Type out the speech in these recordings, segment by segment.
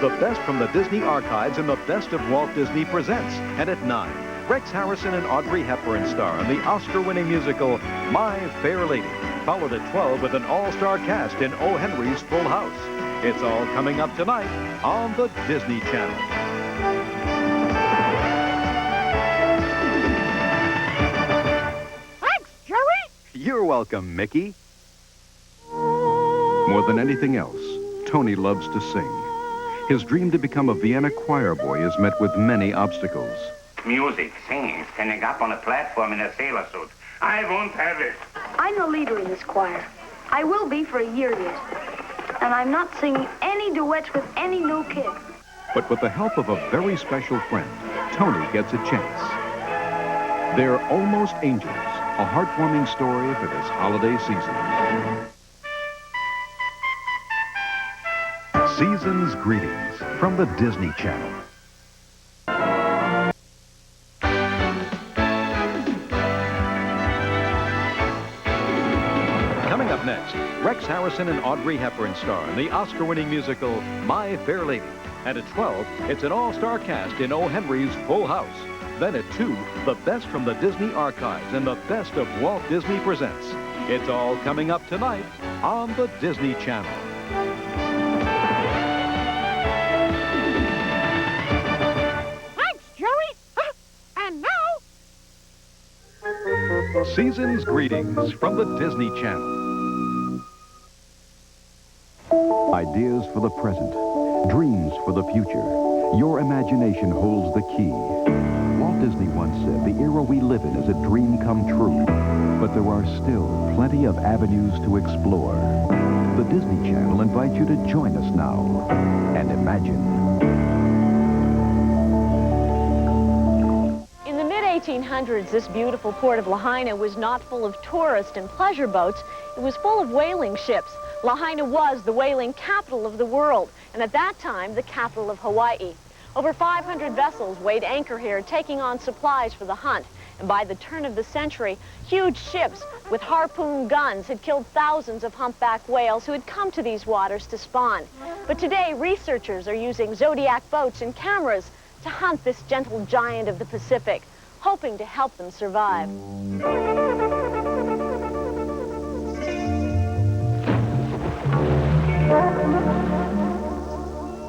The best from the Disney archives and the best of Walt Disney Presents. And at 9, Rex Harrison and Audrey Hepburn star in the Oscar-winning musical My Fair Lady, followed at 12 with an all-star cast in O. Henry's Full House. It's all coming up tonight on the Disney Channel. Thanks, Jerry. You're welcome, Mickey. More than anything else, Tony loves to sing. His dream to become a Vienna choir boy is met with many obstacles. Music, singing, standing up on a platform in a sailor suit. I won't have it. I'm the leader in this choir. I will be for a year yet. And I'm not singing any duets with any new kid. But with the help of a very special friend, Tony gets a chance. They're Almost Angels, a heartwarming story for this holiday season. Season's greetings from the Disney Channel. Coming up next, Rex Harrison and Audrey Hepburn star in the Oscar-winning musical My Fair Lady. And at 12, it's an all-star cast in O. Henry's Full House. Then at 2, the best from the Disney archives and the best of Walt Disney Presents. It's all coming up tonight on the Disney Channel. Season's greetings from the Disney Channel. Ideas for the present, dreams for the future. Your imagination holds the key. Walt Disney once said the era we live in is a dream come true. But there are still plenty of avenues to explore. The Disney Channel invites you to join us now and imagine. 1800s, this beautiful port of Lahaina was not full of tourist and pleasure boats. It was full of whaling ships. Lahaina was the whaling capital of the world, and at that time, the capital of Hawaii. Over 500 vessels weighed anchor here, taking on supplies for the hunt. And by the turn of the century, huge ships with harpoon guns had killed thousands of humpback whales who had come to these waters to spawn. But today, researchers are using Zodiac boats and cameras to hunt this gentle giant of the Pacific, hoping to help them survive.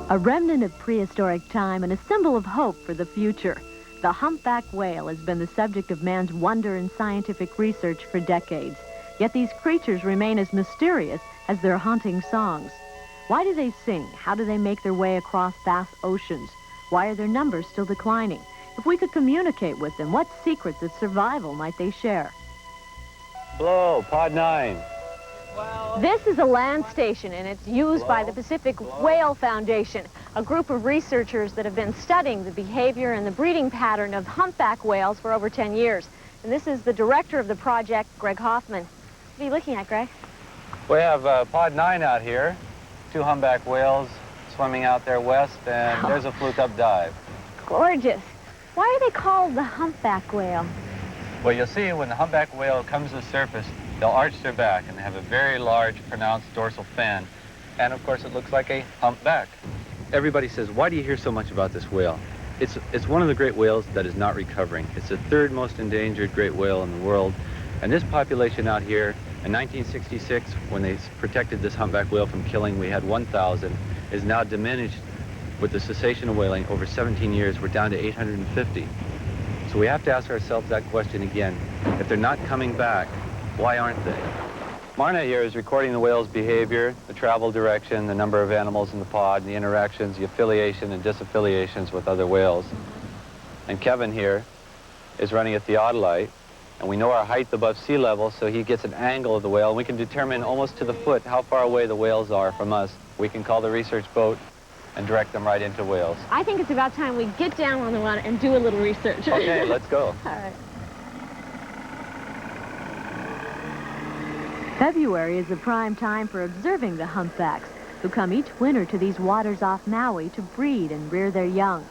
A remnant of prehistoric time and a symbol of hope for the future. The humpback whale has been the subject of man's wonder and scientific research for decades. Yet these creatures remain as mysterious as their haunting songs. Why do they sing? How do they make their way across vast oceans? Why are their numbers still declining? If we could communicate with them, what secrets of survival might they share? Blow, pod 9. This is a land station, and it's used by the Pacific Whale Foundation, a group of researchers that have been studying the behavior and the breeding pattern of humpback whales for over 10 years. And this is the director of the project, Greg Hoffman. What are you looking at, Greg? We have pod 9 out here, 2 humpback whales swimming out there west, and there's a fluke-up dive. Gorgeous. Why are they called the humpback whale? Well, you'll see when the humpback whale comes to the surface, they'll arch their back and they have a very large, pronounced dorsal fin. And of course, it looks like a humpback. Everybody says, why do you hear so much about this whale? It's one of the great whales that is not recovering. It's the 3rd most endangered great whale in the world. And this population out here, in 1966, when they protected this humpback whale from killing, we had 1,000, is now diminished. With the cessation of whaling over 17 years, we're down to 850. So we have to ask ourselves that question again. If they're not coming back, why aren't they? Marna here is recording the whale's behavior, the travel direction, the number of animals in the pod, the interactions, the affiliation and disaffiliations with other whales. And Kevin here is running a theodolite, and we know our height above sea level, so he gets an angle of the whale. We can determine almost to the foot how far away the whales are from us. We can call the research boat and direct them right into whales. I think it's about time we get down on the water and do a little research. Okay, let's go. All right. February is the prime time for observing the humpbacks, who come each winter to these waters off Maui to breed and rear their young.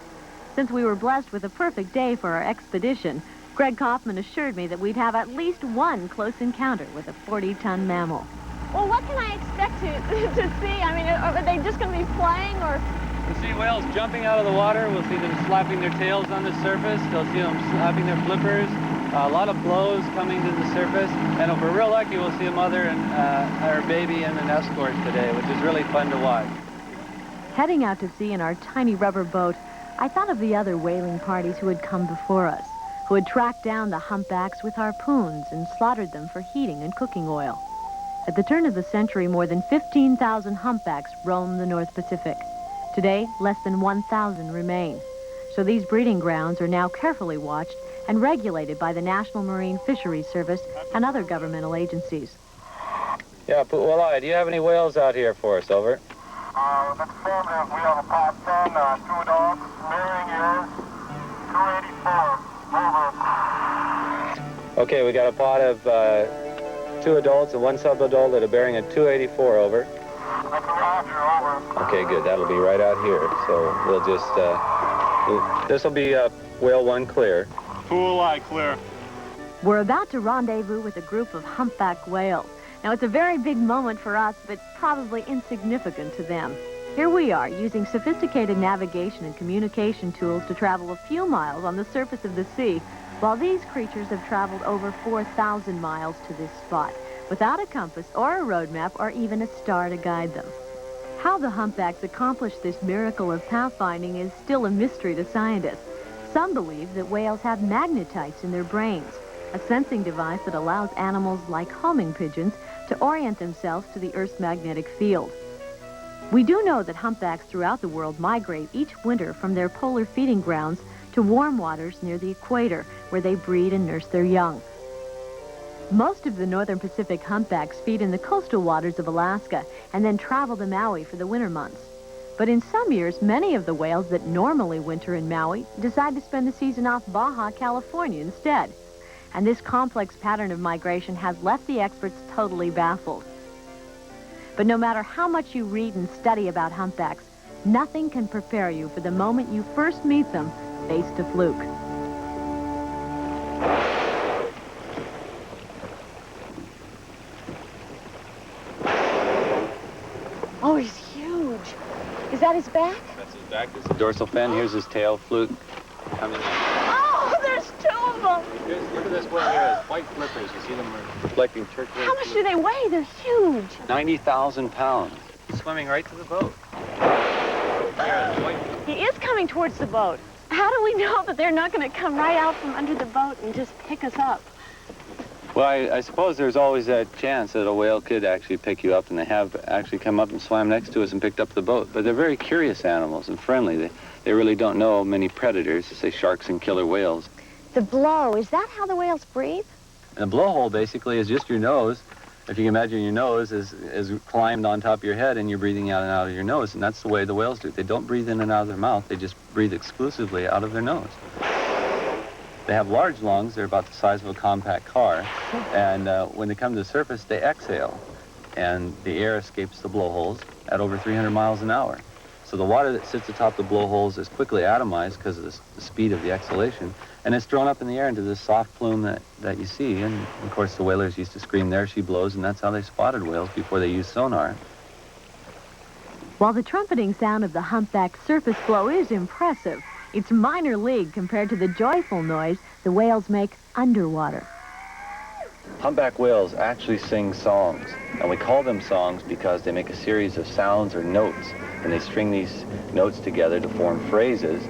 Since we were blessed with a perfect day for our expedition, Greg Kaufman assured me that we'd have at least one close encounter with a 40-ton mammal. Well, what can I expect to see? I mean, are they just going to be playing, or We'll see whales jumping out of the water. We'll see them slapping their tails on the surface. You'll see them slapping their flippers. A lot of blows coming to the surface. And if we're real lucky, we'll see a mother and her baby and an escort today, which is really fun to watch. Heading out to sea in our tiny rubber boat, I thought of the other whaling parties who had come before us, who had tracked down the humpbacks with harpoons and slaughtered them for heating and cooking oil. At the turn of the century, more than 15,000 humpbacks roamed the North Pacific. Today, less than 1,000 remain. So these breeding grounds are now carefully watched and regulated by the National Marine Fisheries Service and other governmental agencies. Yeah, Pu'ualai, do you have any whales out here for us? Over. That's affirmative. We have a pot 10, 2 dogs, bearing is 284. Over. Okay, we got a pot of 2 adults and 1 sub-adult at a bearing of 284. Over. That's a Roger. Over. Okay, good. That'll be right out here. So we'll just, this will be whale 1 clear. Pu'ualai clear. We're about to rendezvous with a group of humpback whales. Now, it's a very big moment for us, but probably insignificant to them. Here we are, using sophisticated navigation and communication tools to travel a few miles on the surface of the sea, while these creatures have traveled over 4,000 miles to this spot, without a compass or a road map or even a star to guide them. How the humpbacks accomplished this miracle of pathfinding is still a mystery to scientists. Some believe that whales have magnetites in their brains, a sensing device that allows animals like homing pigeons to orient themselves to the Earth's magnetic field. We do know that humpbacks throughout the world migrate each winter from their polar feeding grounds to warm waters near the equator, where they breed and nurse their young. Most of the northern Pacific humpbacks feed in the coastal waters of Alaska and then travel to Maui for the winter months. But in some years, many of the whales that normally winter in Maui decide to spend the season off Baja California instead. And this complex pattern of migration has left the experts totally baffled. But no matter how much you read and study about humpbacks, nothing can prepare you for the moment you first meet them face to fluke. Oh, he's huge. Is that his back? That's his back. This is the dorsal fin. Here's his tail, fluke coming in. Oh, there's 2 of them. Look at this whale here. It's white flippers. You see them reflecting turquoise. How much do they weigh? They're huge. 90,000 pounds. Swimming right to the boat. There, white. He is coming towards the boat. How do we know that they're not going to come right out from under the boat and just pick us up? Well, I suppose there's always that chance that a whale could actually pick you up, and they have actually come up and swam next to us and picked up the boat. But they're very curious animals and friendly. They really don't know many predators, say sharks and killer whales. The blow, is that how the whales breathe? And the blowhole basically is just your nose. If you can imagine your nose is climbed on top of your head and you're breathing out and out of your nose, and that's the way the whales do it. They don't breathe in and out of their mouth. They just breathe exclusively out of their nose. They have large lungs. They're about the size of a compact car. And when they come to the surface, they exhale. And the air escapes the blowholes at over 300 miles an hour. So the water that sits atop the blowholes is quickly atomized because of the speed of the exhalation. And it's thrown up in the air into this soft plume that you see. And, of course, the whalers used to scream, "There she blows," and that's how they spotted whales before they used sonar. While the trumpeting sound of the humpback surface blow is impressive, it's minor league compared to the joyful noise the whales make underwater. Humpback whales actually sing songs, and we call them songs because they make a series of sounds or notes, and they string these notes together to form phrases,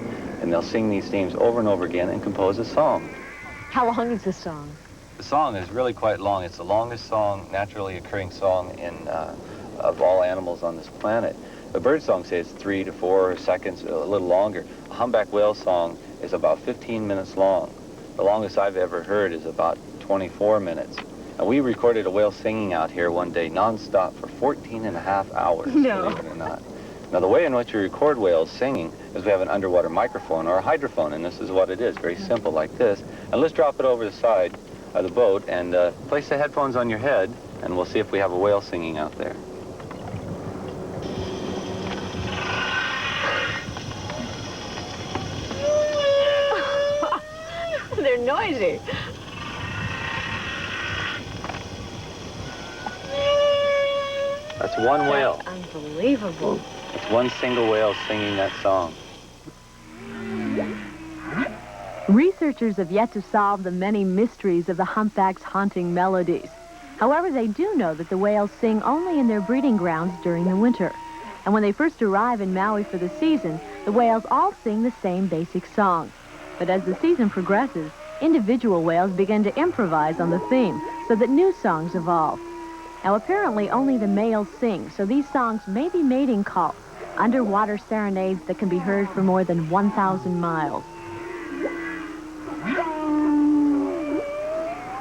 and they'll sing these themes over and over again and compose a song. How long is the song? The song is really quite long. It's the longest song, naturally occurring song of all animals on this planet. A bird song, say, it's 3 to 4 seconds, a little longer. A humpback whale song is about 15 minutes long. The longest I've ever heard is about 24 minutes. And we recorded a whale singing out here one day, nonstop, for 14 and a half hours, No. believe it or not. Now, the way in which we record whales singing is we have an underwater microphone or a hydrophone, and this is what it is, very simple, like this. And let's drop it over the side of the boat and place the headphones on your head, and we'll see if we have a whale singing out there. They're noisy. That's one whale. Unbelievable. It's one single whale singing that song. Researchers have yet to solve the many mysteries of the humpback's haunting melodies. However, they do know that the whales sing only in their breeding grounds during the winter. And when they first arrive in Maui for the season, the whales all sing the same basic song. But as the season progresses, individual whales begin to improvise on the theme so that new songs evolve. Now, apparently only the males sing, so these songs may be mating calls, underwater serenades that can be heard for more than 1,000 miles.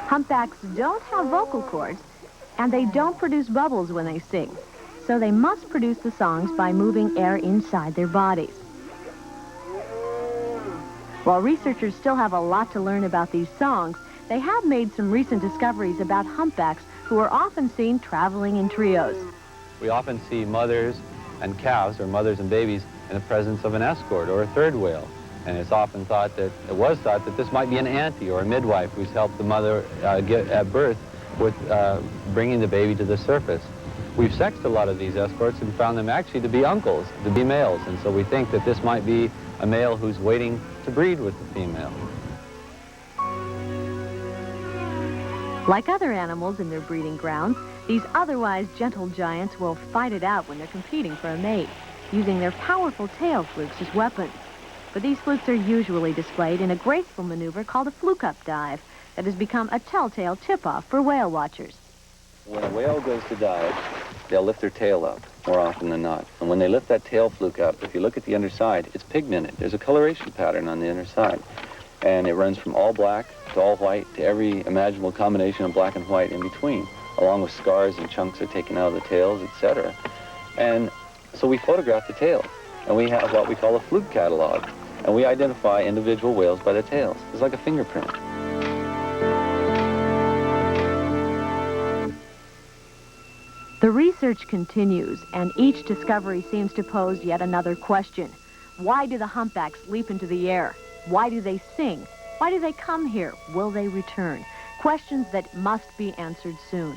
Humpbacks don't have vocal cords, and they don't produce bubbles when they sing, so they must produce the songs by moving air inside their bodies. While researchers still have a lot to learn about these songs, they have made some recent discoveries about humpbacks who are often seen traveling in trios. We often see mothers and calves, or mothers and babies, in the presence of an escort or a third whale. And it was thought that this might be an auntie or a midwife who's helped the mother get at birth with bringing the baby to the surface. We've sexed a lot of these escorts and found them actually to be uncles, to be males. And so we think that this might be a male who's waiting to breed with the female. Like other animals in their breeding grounds, these otherwise gentle giants will fight it out when they're competing for a mate, using their powerful tail flukes as weapons. But these flukes are usually displayed in a graceful maneuver called a fluke-up dive that has become a telltale tip-off for whale watchers. When a whale goes to dive, they'll lift their tail up more often than not. And when they lift that tail fluke up, if you look at the underside, it's pigmented. There's a coloration pattern on the underside. And it runs from all black to all white to every imaginable combination of black and white in between, along with scars and chunks are taken out of the tails, etc. And so we photograph the tails, and we have what we call a fluke catalog. And we identify individual whales by their tails. It's like a fingerprint. The research continues, and each discovery seems to pose yet another question. Why do the humpbacks leap into the air? Why do they sing? Why do they come here? Will they return? Questions that must be answered soon.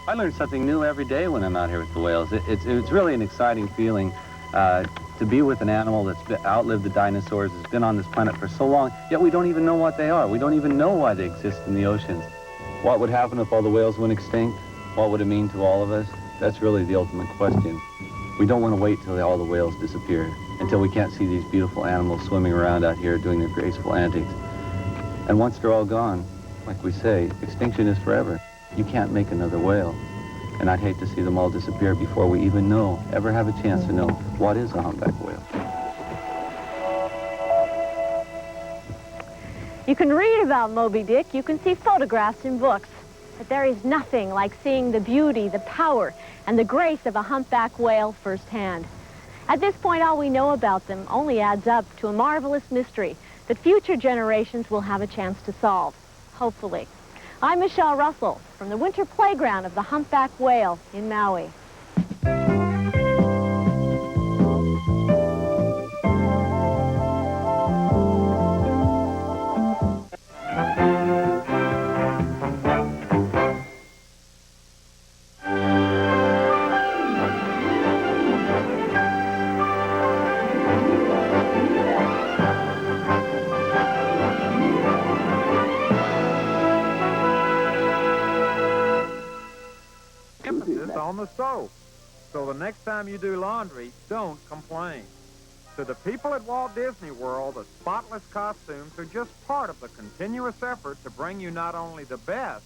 I learn something new every day when I'm out here with the whales. It's really an exciting feeling to be with an animal that's outlived the dinosaurs, has been on this planet for so long, yet we don't even know what they are. We don't even know why they exist in the oceans. What would happen if all the whales went extinct? What would it mean to all of us? That's really the ultimate question. We don't want to wait till all the whales disappear, until we can't see these beautiful animals swimming around out here doing their graceful antics. And once they're all gone, like we say, extinction is forever. You can't make another whale. And I'd hate to see them all disappear before we even ever have a chance to know what is a humpback whale. You can read about Moby Dick, you can see photographs in books, but there is nothing like seeing the beauty, the power, and the grace of a humpback whale firsthand. At this point, all we know about them only adds up to a marvelous mystery that future generations will have a chance to solve, hopefully. I'm Michelle Russell from the winter playground of the humpback whale in Maui. On the soap. So the next time you do laundry, don't complain. To the people at Walt Disney World, the spotless costumes are just part of the continuous effort to bring you not only the best,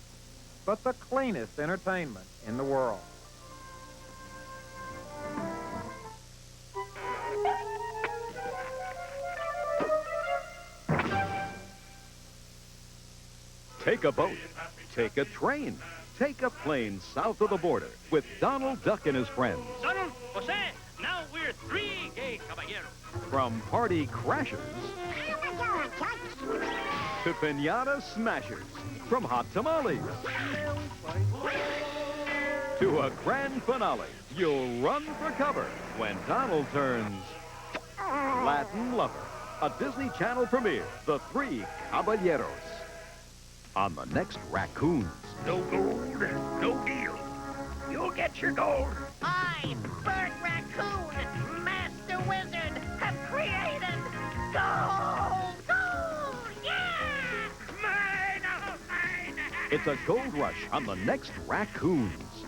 but the cleanest entertainment in the world. Take a boat. Take a train. Take a plane south of the border with Donald Duck and his friends. Donald, Jose, now we're three gay caballeros. From party crashers to piñata smashers. From hot tamales to a grand finale. You'll run for cover when Donald turns Latin Lover. A Disney Channel premiere, The Three Caballeros. On the next Raccoons. No gold, no deal. You'll get your gold. I'm Bert Raccoon, man It's a gold rush on the next Raccoons.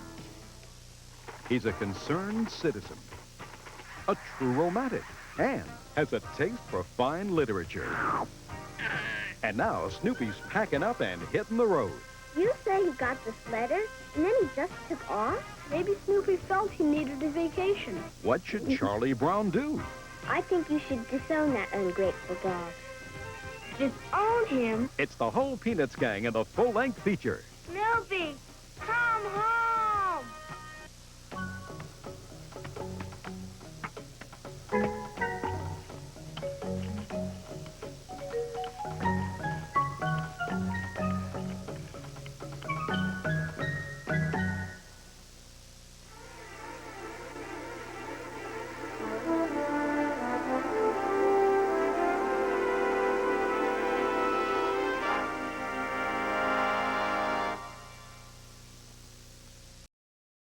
He's a concerned citizen, a true romantic, and has a taste for fine literature. And now Snoopy's packing up and hitting the road. You say he got this letter, and then he just took off? Maybe Snoopy felt he needed a vacation. What should Charlie Brown do? I think you should disown that ungrateful dog. Disown him? It's the whole Peanuts gang in the full-length feature.